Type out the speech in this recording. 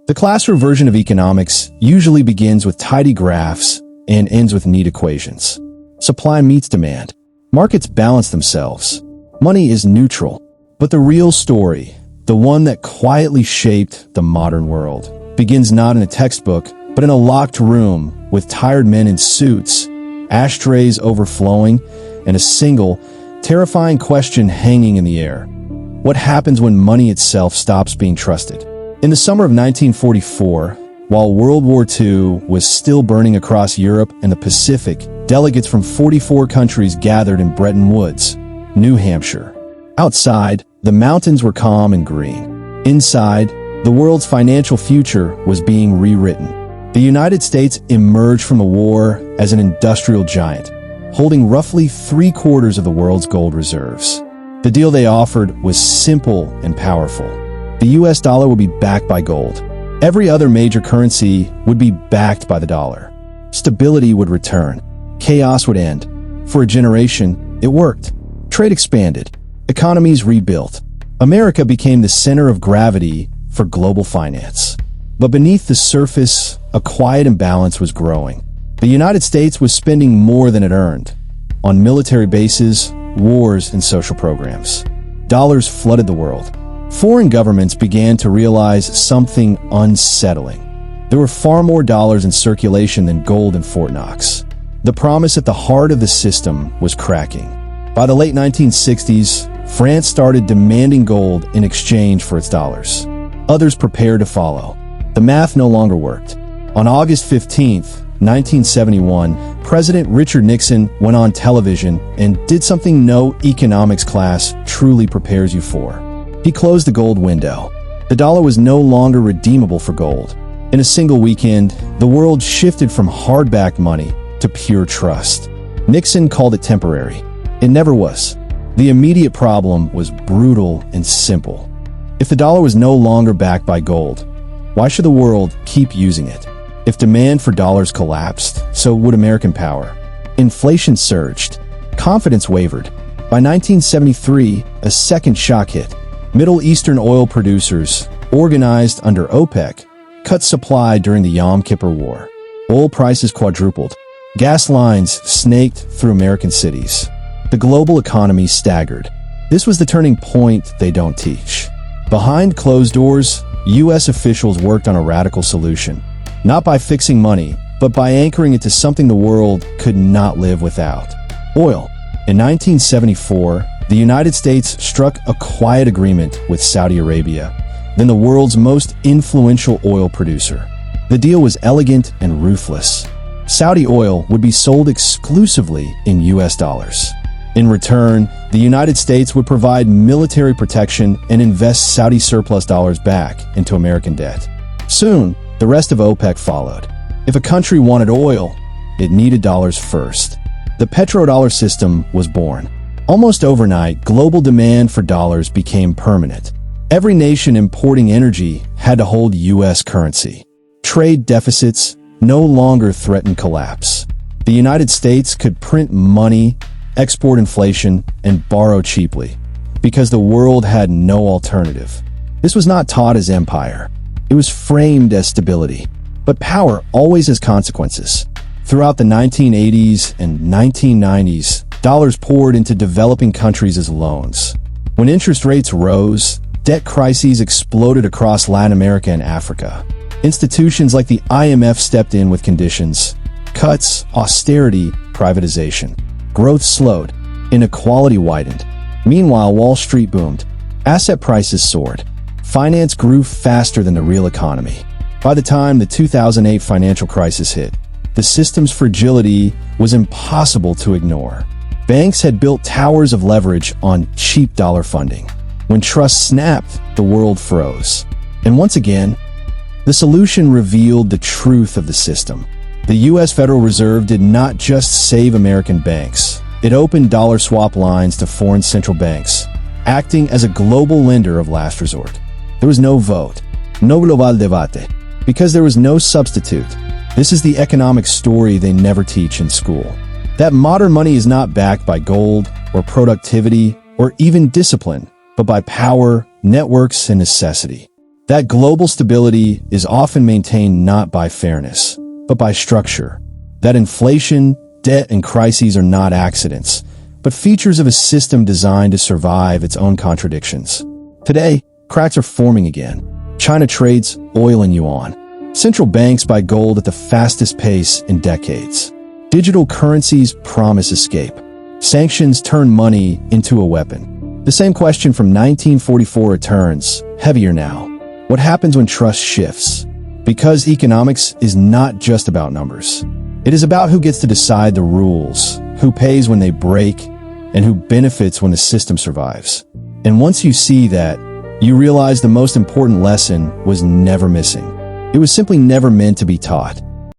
The classroom version of economics usually begins with tidy graphs and ends with neat equations. Supply meets demand. Markets balance themselves. Money is neutral. But the real story, the one that quietly shaped the modern world, begins not in a textbook, but in a locked room with tired men in suits, ashtrays overflowing, and a single, terrifying question hanging in the air. What happens when money itself stops being trusted? In the summer of 1944, while World War II was still burning across Europe and the Pacific, delegates from 44 countries gathered in Bretton Woods, New Hampshire. Outside, the mountains were calm and green. Inside, the world's financial future was being rewritten. The United States emerged from the war as an industrial giant, holding roughly 3/4 of the world's gold reserves. The deal they offered was simple and powerful. The US dollar would be backed by gold. Every other major currency would be backed by the dollar. Stability would return. Chaos would end. For a generation, it worked. Trade expanded. Economies rebuilt. America became the center of gravity for global finance. But beneath the surface, a quiet imbalance was growing. The United States was spending more than it earned on military bases, wars, and social programs. Dollars flooded the world. Foreign governments began to realize something unsettling. There were far more dollars in circulation than gold in Fort Knox. The promise at the heart of the system was cracking. By the late 1960s, France started demanding gold in exchange for its dollars. Others prepared to follow. The math no longer worked. On August 15, 1971, President Richard Nixon went on television and did something no economics class truly prepares you for. He closed the gold window. The dollar was no longer redeemable for gold. In a single weekend, the world shifted from hard-backed money to pure trust. Nixon called it temporary. It never was. The immediate problem was brutal and simple. If the dollar was no longer backed by gold, why should the world keep using it? If demand for dollars collapsed, so would American power. Inflation surged. Confidence wavered. By 1973, a second shock hit. Middle Eastern oil producers, organized under OPEC, cut supply during the Yom Kippur War. Oil prices quadrupled. Gas lines snaked through American cities. The global economy staggered. This was the turning point they don't teach. Behind closed doors, U.S. officials worked on a radical solution. Not by fixing money, but by anchoring it to something the world could not live without. Oil. In 1974, the United States struck a quiet agreement with Saudi Arabia, then the world's most influential oil producer. The deal was elegant and ruthless. Saudi oil would be sold exclusively in U.S. dollars. In return, the United States would provide military protection and invest Saudi surplus dollars back into American debt. Soon, the rest of OPEC followed. If a country wanted oil, it needed dollars first. The petrodollar system was born. Almost overnight, global demand for dollars became permanent. Every nation importing energy had to hold U.S. currency. Trade deficits no longer threatened collapse. The United States could print money, export inflation, and borrow cheaply, because the world had no alternative. This was not taught as empire. It was framed as stability. But power always has consequences. Throughout the 1980s and 1990s, dollars poured into developing countries as loans. When interest rates rose, debt crises exploded across Latin America and Africa. Institutions like the IMF stepped in with conditions: cuts, austerity, privatization. Growth slowed. Inequality widened. Meanwhile, Wall Street boomed. Asset prices soared. Finance grew faster than the real economy. By the time the 2008 financial crisis hit, the system's fragility was impossible to ignore. Banks had built towers of leverage on cheap dollar funding. When trust snapped, the world froze. And once again, the solution revealed the truth of the system. The U.S. Federal Reserve did not just save American banks. It opened dollar swap lines to foreign central banks, acting as a global lender of last resort. There was no vote, no global debate, because there was no substitute. This is the economic story they never teach in school. That modern money is not backed by gold or productivity or even discipline, but by power, networks, and necessity. That global stability is often maintained not by fairness, but by structure. That inflation, debt, and crises are not accidents, but features of a system designed to survive its own contradictions. Today, cracks are forming again. China trades oil and yuan. Central banks buy gold at the fastest pace in decades. Digital currencies promise escape. Sanctions turn money into a weapon. The same question from 1944 returns, heavier now. What happens when trust shifts? Because economics is not just about numbers. It is about who gets to decide the rules, who pays when they break, and who benefits when the system survives. And once you see that, you realize the most important lesson was never missing. It was simply never meant to be taught.